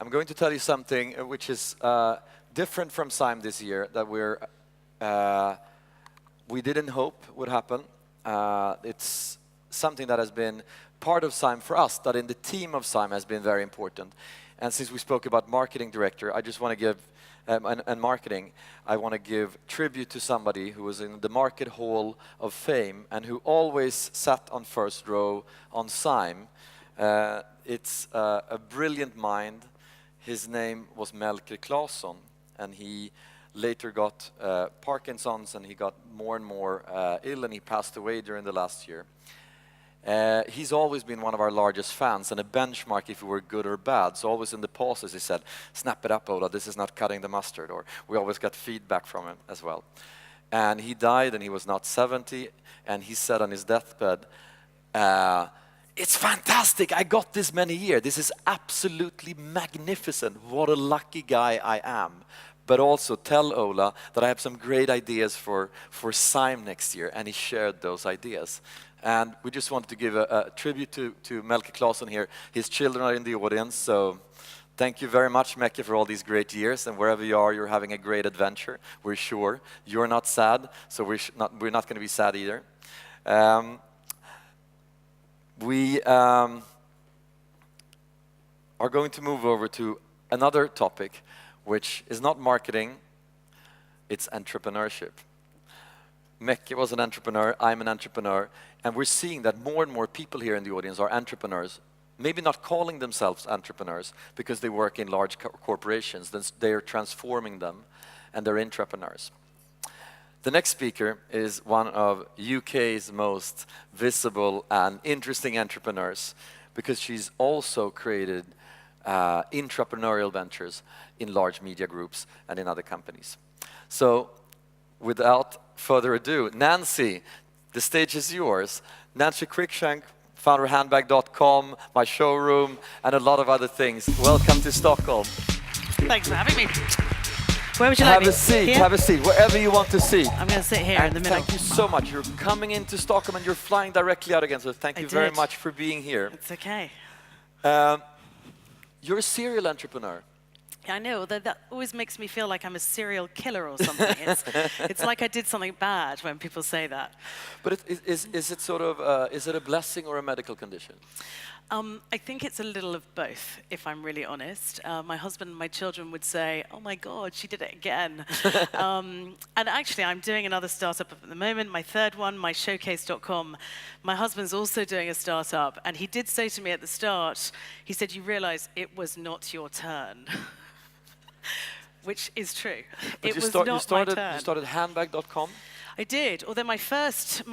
I'm going to tell you something which is different from SIME this year, that we didn't hope would happen. It's something that has been part of SIME for us, that in the team of SIME has been very important. And since we spoke about marketing director, I just want to give, and marketing, I want to give tribute to somebody who was in the Market Hall of Fame and who always sat on first row on SIME. It's a brilliant mind. His name was Melker Claesson, and he later got Parkinson's, and he got more and more ill, and he passed away during the last year. He's always been one of our largest fans and a benchmark if we were good or bad. So always in the pauses he said, "Snap it up, Ola, this is not cutting the mustard," or we always got feedback from him as well. And he died, and he was not 70, and he said on his deathbed, "It's fantastic, I got this many years. This is absolutely magnificent. What a lucky guy I am. But also tell Ola that I have some great ideas for SIME next year," and he shared those ideas. And we just wanted to give a tribute to Melker Claesson here. His children are in the audience, so thank you very much, Melker, for all these great years, and wherever you are, you're having a great adventure, we're sure. You're not sad, so we're not going to be sad either. We are going to move over to another topic, which is not marketing, it's entrepreneurship. Mecke was an entrepreneur, I'm an entrepreneur, and we're seeing that more and more people here in the audience are entrepreneurs, maybe not calling themselves entrepreneurs because they work in large corporations, then they are transforming them, and they're entrepreneurs. The next speaker is one of UK's most visible and interesting entrepreneurs, because she's also created entrepreneurial ventures in large media groups and in other companies. So, without further ado, Nancy, the stage is yours. Nancy Cruikshank, founder of handbag.com, my showroom, and a lot of other things. Welcome to Stockholm. Thanks for having me. Where would you like me? Have a seat, here? have a seat, wherever you want to sit. I'm going to sit here in the middle. Thank you so much. You're coming into Stockholm and you're flying directly out again, so thank you very much for being here. It's okay. You're a serial entrepreneur. I know, that always makes me feel like I'm a serial killer or something. It's like I did something bad when people say that. But is it sort of, is it a blessing or a medical condition? I think it's a little of both, if I'm really honest. My husband and my children would say, "Oh my God, she did it again." And actually, I'm doing another startup at the moment, my third one, my showcase.com. My husband's also doing a startup, and he did say to me at the start, he said, "You realize it was not your turn." Which is true. But it was not my turn. You started handbag.com? I did, although my first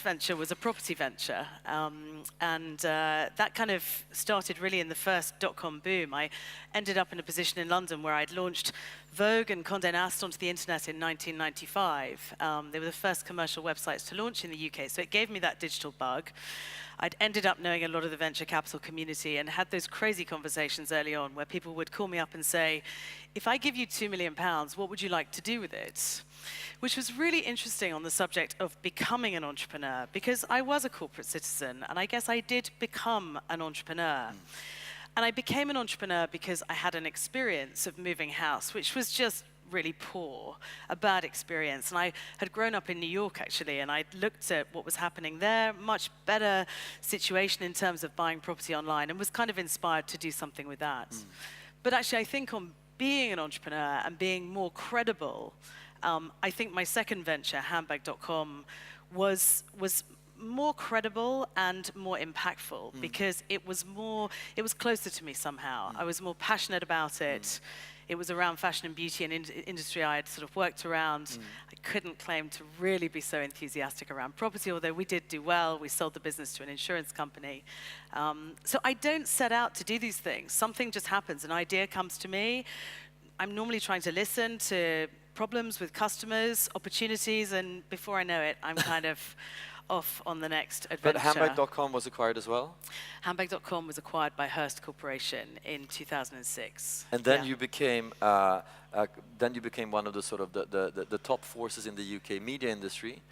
venture was a property venture, and that kind of started really in the first dot-com boom. I ended up in a position in London where I'd launched Vogue and Condé Nast onto the internet in 1995. They were the first commercial websites to launch in the UK, so it gave me that digital bug. I'd ended up knowing a lot of the venture capital community and had those crazy conversations early on where people would call me up and say, "If I give you £2 million, what would you like to do with it?" Which was really interesting on the subject of becoming an entrepreneur, because I was a corporate citizen, and I guess I did become an entrepreneur. And I became an entrepreneur because I had an experience of moving house, which was just really poor, a bad experience. And I had grown up in New York, actually, and I looked at what was happening there, much better situation in terms of buying property online, and was kind of inspired to do something with that. But actually, I think on being an entrepreneur and being more credible, I think my second venture, handbag.com, was more credible and more impactful, because it was closer to me somehow. I was more passionate about it. It was around fashion and beauty, and industry I had sort of worked around. I couldn't claim to really be so enthusiastic around property, although we did do well. We sold the business to an insurance company. So I don't set out to do these things. Something just happens. An idea comes to me. I'm normally trying to listen to problems with customers, opportunities, and before I know it, I'm kind of off on the next adventure. But handbag.com was acquired as well? Handbag.com was acquired by Hearst Corporation in 2006. And then you became one of the sort of the top forces in the UK media industry.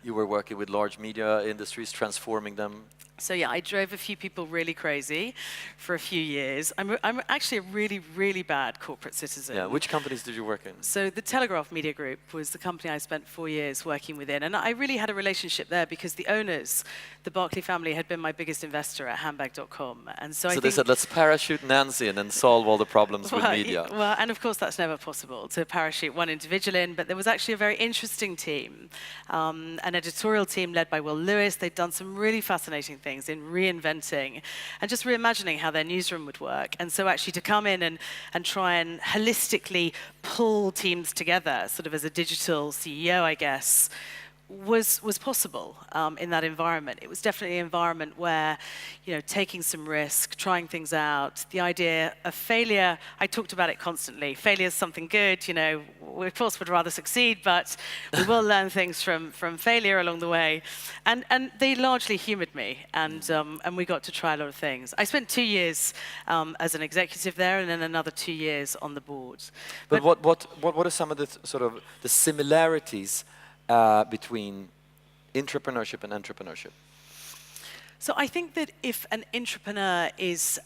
You were working with large media industries, transforming them. So yeah, I drove a few people really crazy for a few years. I'm actually a really, really bad corporate citizen. Yeah, which companies did you work in? So the Telegraph Media Group was the company I spent 4 years working within. And I really had a relationship there because the owners, the Barclay family, had been my biggest investor at handbag.com. And so I think they said, let's parachute Nancy in and solve all the problems with media. Well, and of course that's never possible to parachute one individual in, but there was actually a very interesting team, an editorial team led by Will Lewis. They'd done some really fascinating things in reinventing and just reimagining how their newsroom would work. And so actually to come in and try and holistically pull teams together, sort of as a digital CEO, I guess, was possible in that environment. It was definitely an environment where, you know, taking some risk, trying things out, the idea of failure, I talked about it constantly. Failure is something good, you know, we of course would rather succeed, but we will learn things from failure along the way. And they largely humored me, and we got to try a lot of things. I spent 2 years as an executive there, and then another 2 years on the board. But what are some of the sort of the similarities between intrapreneurship and entrepreneurship? So I think that if an entrepreneur is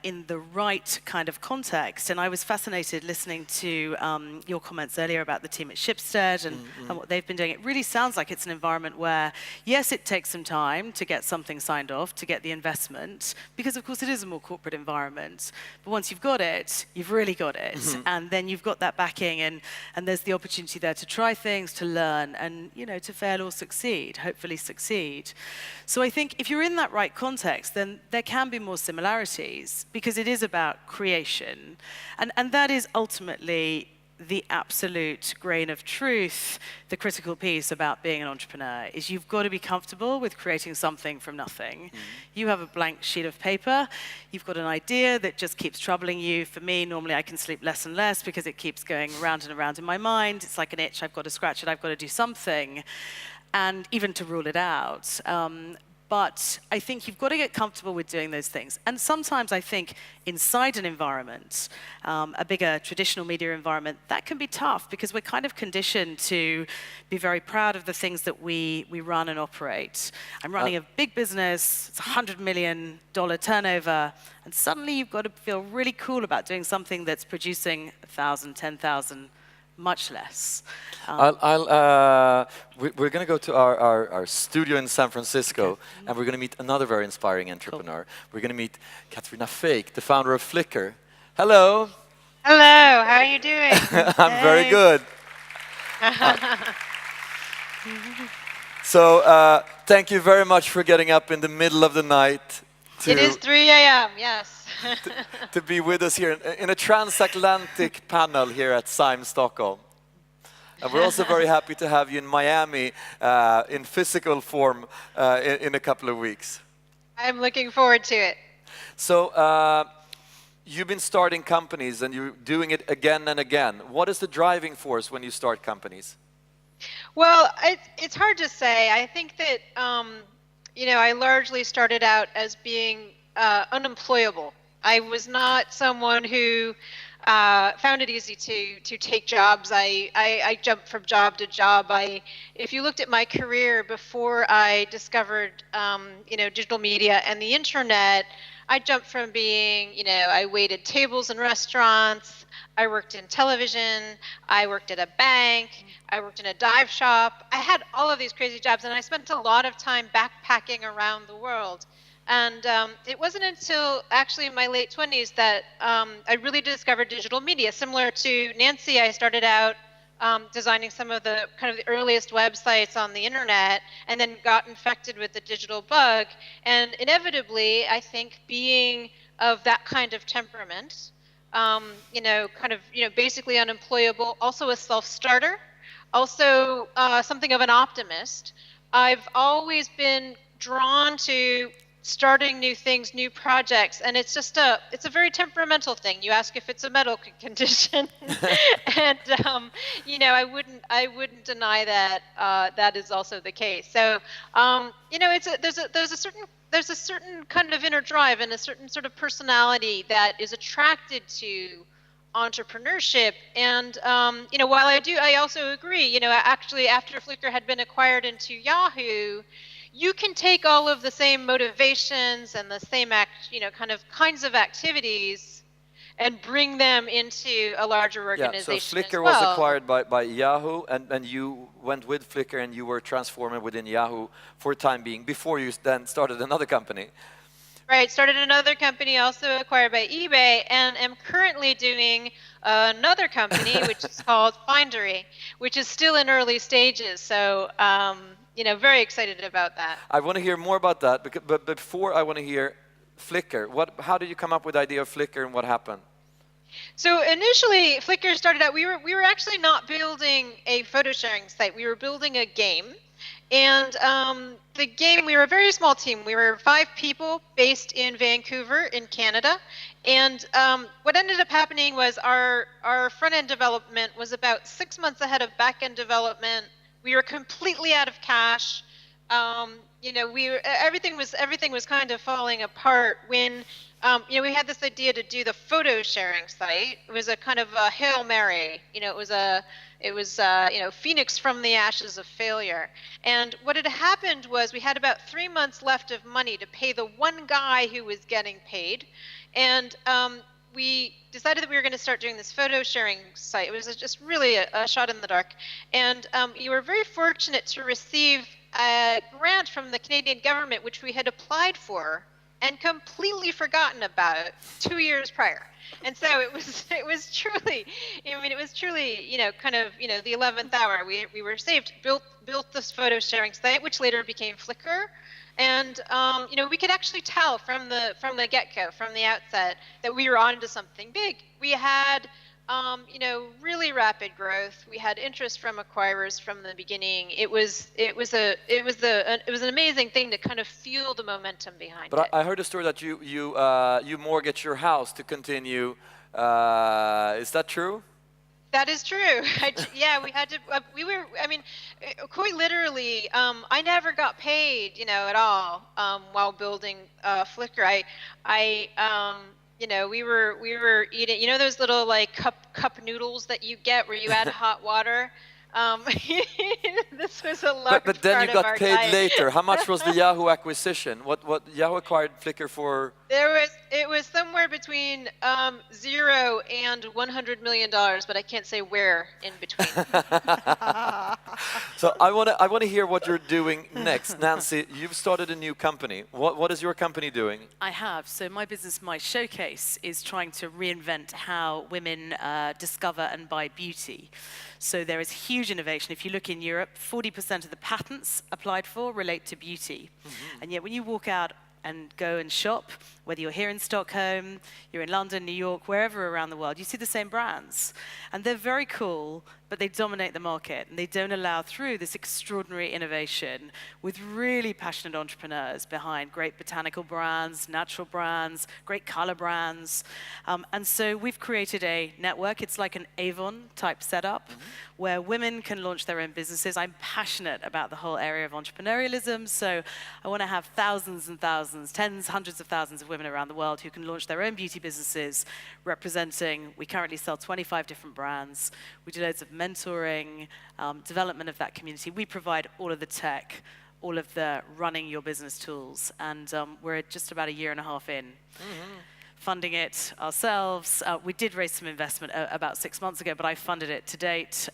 in the right kind of context, and I was fascinated listening to your comments earlier about the team at Schibsted and what they've been doing. It really sounds like it's an environment where, yes, it takes some time to get something signed off, to get the investment, because of course it is a more corporate environment. But once you've got it, you've really got it. And then you've got that backing, and there's the opportunity there to try things, to learn, and, you know, to fail or succeed, hopefully succeed. So I think if you're in that right context, then there can be more similarities because it is about creation. And that is ultimately the absolute grain of truth, the critical piece about being an entrepreneur, is you've got to be comfortable with creating something from nothing. You have a blank sheet of paper, you've got an idea that just keeps troubling you. For me, normally I can sleep less and less because it keeps going around and around in my mind. It's like an itch, I've got to scratch it, I've got to do something, and even to rule it out. But I think you've got to get comfortable with doing those things. And sometimes I think inside an environment, a bigger traditional media environment, that can be tough because we're kind of conditioned to be very proud of the things that we run and operate. I'm running a big business, it's $100 million turnover, and suddenly you've got to feel really cool about doing something that's producing 1,000, 10,000, much less. We're going to go to our studio in San Francisco, and we're going to meet another very inspiring entrepreneur. Cool. We're going to meet Katrina Fake, the founder of Flickr. Hello. Hello, how are you doing? I'm very good. So thank you very much for getting up in the middle of the night. It is 3 a.m., yes. to be with us here in a transatlantic panel here at SIME Stockholm. And we're also very happy to have you in Miami in physical form in a couple of weeks. I'm looking forward to it. So you've been starting companies and you're doing it again and again. What is the driving force when you start companies? Well, it's hard to say. I think that, you know, I largely started out as being unemployable. I was not someone who found it easy to take jobs. I jumped from job to job. If you looked at my career before I discovered, you know, digital media and the internet, I jumped from being, you know, I waited tables in restaurants, I worked in television, I worked at a bank, I worked in a dive shop. I had all of these crazy jobs, and I spent a lot of time backpacking around the world. And it wasn't until actually in my late 20s that I really discovered digital media. Similar to Nancy, I started out designing some of the kind of the earliest websites on the internet, and then got infected with the digital bug. And inevitably, I think being of that kind of temperament, you know, kind of, you know, basically unemployable, also a self-starter, also something of an optimist, I've always been drawn to starting new things, new projects, and it's just it's a very temperamental thing. You ask if it's a medical condition, and you know, I wouldn't deny that that is also the case. So you know, there's a certain kind of inner drive and a certain sort of personality that is attracted to entrepreneurship. And while I also agree. Actually, after Flickr had been acquired into Yahoo, you can take all of the same motivations and the same kinds of activities and bring them into a larger organization. Yeah, so Flickr as was well. acquired by Yahoo, and you went with Flickr and you were transformed within Yahoo for the time being, before you then started another company. Right, started another company also acquired by eBay, and am currently doing another company which is called Findery, which is still in early stages. So, very excited about that. I want to hear more about that, but before I want to hear Flickr. How did you come up with the idea of Flickr and what happened? So initially, Flickr started out, we were actually not building a photo sharing site. We were building a game. And the game, we were a very small team. We were 5 people based in Vancouver in Canada. And what ended up happening was our front-end development was about 6 months ahead of back-end development. We were completely out of cash. Everything was kind of falling apart when we had this idea to do the photo sharing site. It was a kind of a Hail Mary. It was Phoenix from the ashes of failure. And what had happened was we had about 3 months left of money to pay the one guy who was getting paid. And we decided that we were going to start doing this photo sharing site. It was just really a shot in the dark. And you were very fortunate to receive a grant from the Canadian government, which we had applied for and completely forgotten about 2 years prior. And so it was truly, kind of, the 11th hour. We were saved, built this photo sharing site, which later became Flickr. And we could actually tell from the get-go, from the outset, that we were onto something big. We had really rapid growth. We had interest from acquirers from the beginning. It was an amazing thing to kind of fuel the momentum behind it. But I heard a story that you mortgaged your house to continue. Is that true? That is true. We had to. Quite literally, I never got paid, at all while building Flickr. We were eating, those little like cup noodles that you get where you add hot water. This was a large but then part you got of our paid diet. later. How much was the Yahoo acquisition? What Yahoo acquired Flickr for? It was somewhere between $0 and $100 million, but I can't say where in between. So I want to hear what you're doing next. Nancy, you've started a new company. What is your company doing? I have. So my business, my showcase, is trying to reinvent how women discover and buy beauty. So there is huge innovation. If you look in Europe, 40% of the patents applied for relate to beauty. Mm-hmm. And yet when you walk out and go and shop, whether you're here in Stockholm, you're in London, New York, wherever around the world, you see the same brands. And they're very cool, but they dominate the market, and they don't allow through this extraordinary innovation with really passionate entrepreneurs behind great botanical brands, natural brands, great color brands. And so we've created a network. It's like an Avon type setup, where women can launch their own businesses. I'm passionate about the whole area of entrepreneurialism, so I want to have thousands and thousands, tens, hundreds of thousands of women around the world who can launch their own beauty businesses, representing, we currently sell 25 different brands. We do loads of mentoring, development of that community. We provide all of the tech, all of the running your business tools, and we're just about a year and a half in. Funding it ourselves. We did raise some investment about 6 months ago, but I funded it to date.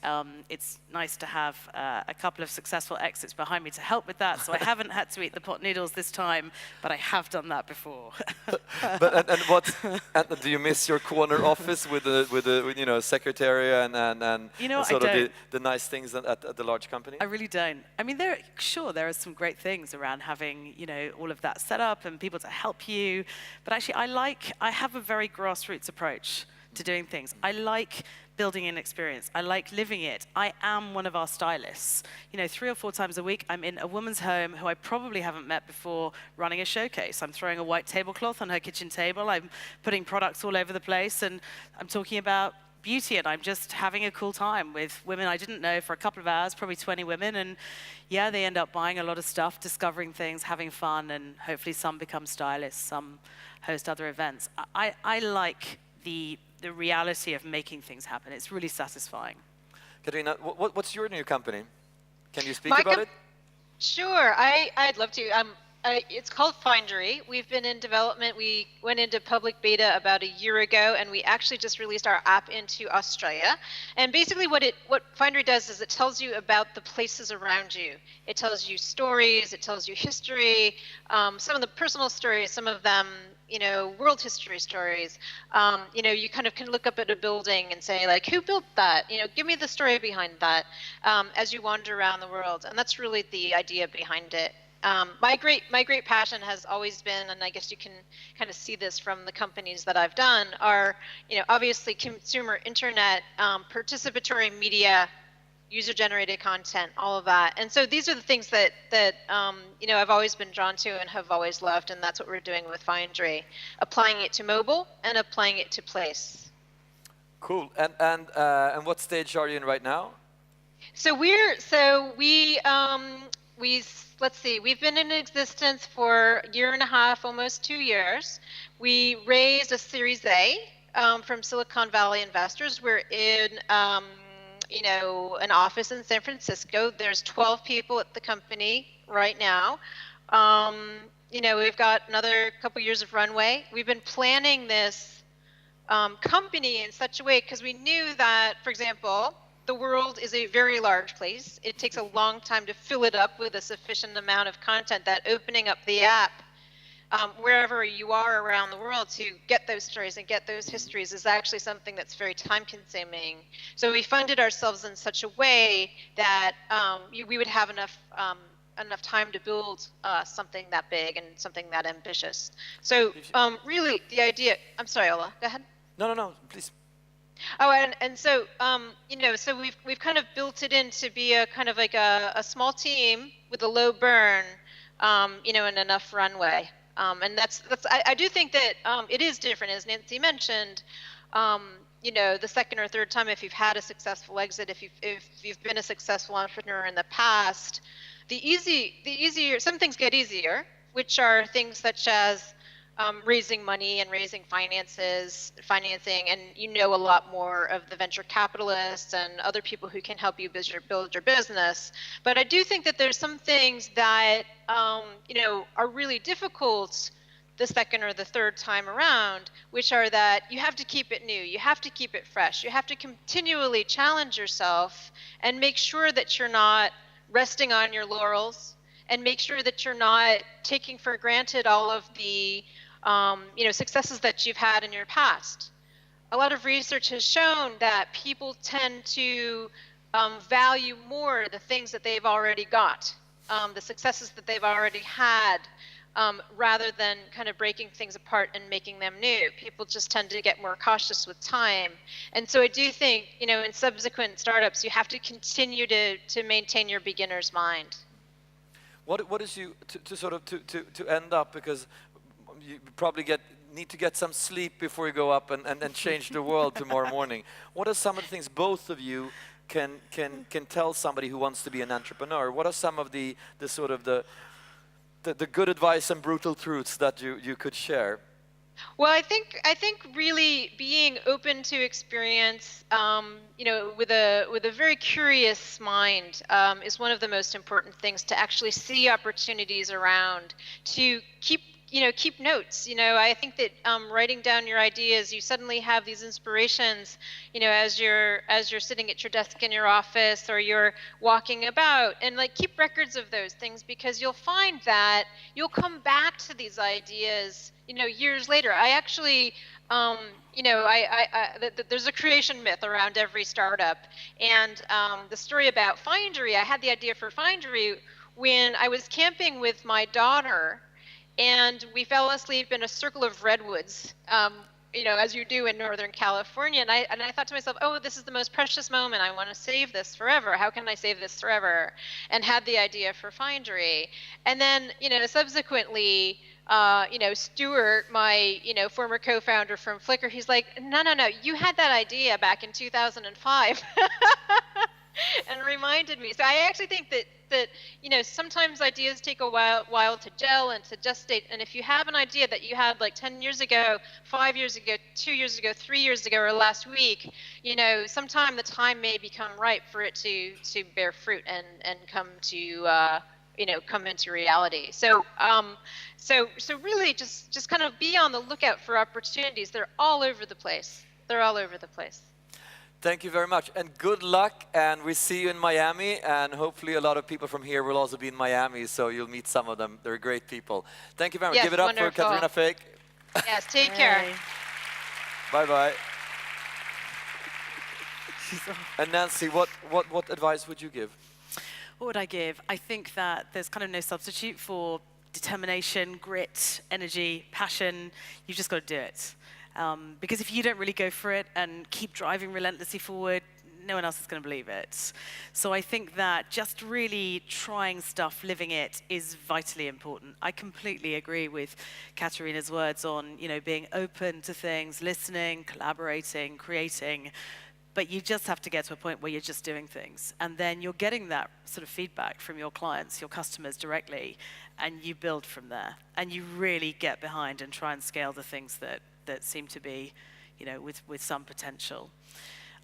It's nice to have a couple of successful exits behind me to help with that, so I haven't had to eat the pot noodles this time, but I have done that before. And do you miss your corner office with the secretary and sort of the nice things at the large company? I really don't. I mean, there are some great things around having all of that set up and people to help you, but actually I have a very grassroots approach to doing things. I like building an experience. I like living it. I am one of our stylists. 3 or 4 times a week, I'm in a woman's home who I probably haven't met before running a showcase. I'm throwing a white tablecloth on her kitchen table. I'm putting products all over the place, and I'm talking about beauty, and I'm just having a cool time with women I didn't know for a couple of hours, probably 20 women, and yeah, they end up buying a lot of stuff, discovering things, having fun, and hopefully some become stylists, some host other events. I like the the reality of making things happen. It's really satisfying. Katarina, what's your new company? Can you speak My about it? Sure, I'd love to. It's called Findery. We've been in development. We went into public beta about a year ago, and we actually just released our app into Australia. And basically what Findery does is it tells you about the places around you. It tells you stories, it tells you history, some of the personal stories, some of them, world history stories. You kind of can look up at a building and say, like, who built that? Give me the story behind that, as you wander around the world. And that's really the idea behind it. My great passion has always been, and I guess you can kind of see this from the companies that I've done, are obviously consumer internet, participatory media, user-generated content, all of that. And so these are the things that I've always been drawn to and have always loved, and that's what we're doing with Findery, applying it to mobile and applying it to place. Cool. And what stage are you in right now? Let's see, we've been in existence for a year and a half, almost 2 years. We raised a Series A from Silicon Valley investors. We're in, an office in San Francisco. There's 12 people at the company right now. We've got another couple years of runway. We've been planning this company in such a way because we knew that, for example, the world is a very large place. It takes a long time to fill it up with a sufficient amount of content that opening up the app wherever you are around the world to get those stories and get those histories is actually something that's very time consuming. So we funded ourselves in such a way that we would have enough time to build something that big and something that ambitious. So really the idea, I'm sorry, Ola, go ahead. No, please. Oh, and so so we've kind of built it in to be a kind of like a small team with a low burn, and enough runway. And that's I do think that it is different, as Nancy mentioned. The second or third time, if you've had a successful exit, if you've been a successful entrepreneur in the past, the easier some things get easier, which are things such as raising money and raising financing, and a lot more of the venture capitalists and other people who can help you build your business. But I do think that there's some things that are really difficult the second or the third time around, which are that you have to keep it new, you have to keep it fresh, you have to continually challenge yourself and make sure that you're not resting on your laurels, and make sure that you're not taking for granted all of the successes that you've had in your past. A lot of research has shown that people tend to value more the things that they've already got, the successes that they've already had, rather than kind of breaking things apart and making them new. People just tend to get more cautious with time. And so I do think, in subsequent startups, you have to continue to maintain your beginner's mind. What is you to end up, because you probably need to get some sleep before you go up and change the world tomorrow morning. What are some of the things both of you can tell somebody who wants to be an entrepreneur? What are some of the good advice and brutal truths that you could share? Well, I think really being open to experience, with a very curious mind, is one of the most important things, to actually see opportunities around, to keep notes. I think that writing down your ideas, you suddenly have these inspirations, as you're sitting at your desk in your office or you're walking about, and keep records of those things, because you'll find that you'll come back to these ideas, years later. I actually, there's a creation myth around every startup, and the story about Findery, I had the idea for Findery when I was camping with my daughter, and we fell asleep in a circle of redwoods, as you do in Northern California. And I thought to myself, oh, this is the most precious moment. I want to save this forever. How can I save this forever? And had the idea for Findery. And then, subsequently, Stuart, my, former co-founder from Flickr, he's like, no, you had that idea back in 2005. And reminded me. So I actually think that that, you know, sometimes ideas take a while to gel and to gestate. And if you have an idea that you had like 10 years ago, 5 years ago, 2 years ago, 3 years ago, or last week, you know, sometime the time may become ripe for it to bear fruit and come to, you know, come into reality. So, so really just kind of be on the lookout for opportunities. They're all over the place. They're all over the place. Thank you very much, and good luck, and we see you in Miami, and hopefully a lot of people from here will also be in Miami, so you'll meet some of them. They're great people. Thank you very much. Yes, Give it up wonderful. for Katarina Fake. Yes, take care. Bye-bye. And Nancy, what advice would you give? What would I give? I think that there's kind of no substitute for determination, grit, energy, passion. You've just got to do it. Because if you don't really go for it and keep driving relentlessly forward, no one else is going to believe it. So I think that just really trying stuff, living it, is vitally important. I completely agree with Katarina's words on, you know, being open to things, listening, collaborating, creating. But you just have to get to a point where you're just doing things. And then you're getting that sort of feedback from your clients, your customers directly, and you build from there. And you really get behind and try and scale the things that seem to be, you know, with some potential.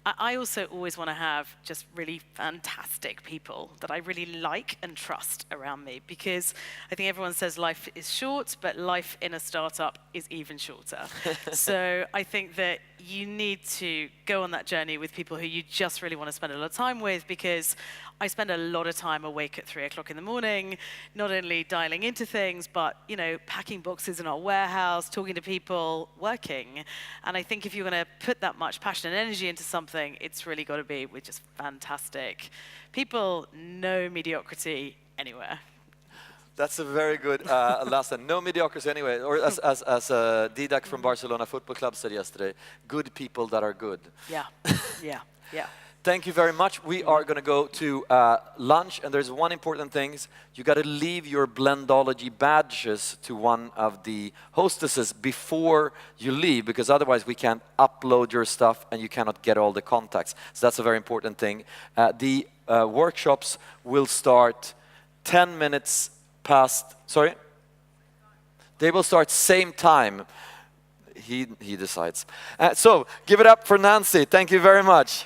I also always want to have just really fantastic people that I really like and trust around me, because I think everyone says life is short, but life in a startup is even shorter. So I think that you need to go on that journey with people who you just really want to spend a lot of time with, because I spend a lot of time awake at 3 o'clock in the morning, not only dialing into things, but, you know, packing boxes in our warehouse, talking to people, working. And I think if you're going to put that much passion and energy into something, it's really got to be with just fantastic people. No mediocrity anywhere. That's a very good lesson. No mediocrity anyway. Or as Didac from Barcelona Football Club said yesterday, good people that are good. Yeah, yeah, yeah. Thank you very much. We are going to go to lunch, and there's one important thing. You got to leave your Blendology badges to one of the hostesses before you leave, because otherwise we can't upload your stuff and you cannot get all the contacts. So that's a very important thing. The workshops will start 10 minutes past, sorry? They will start same time. He decides. So give it up for Nancy. Thank you very much.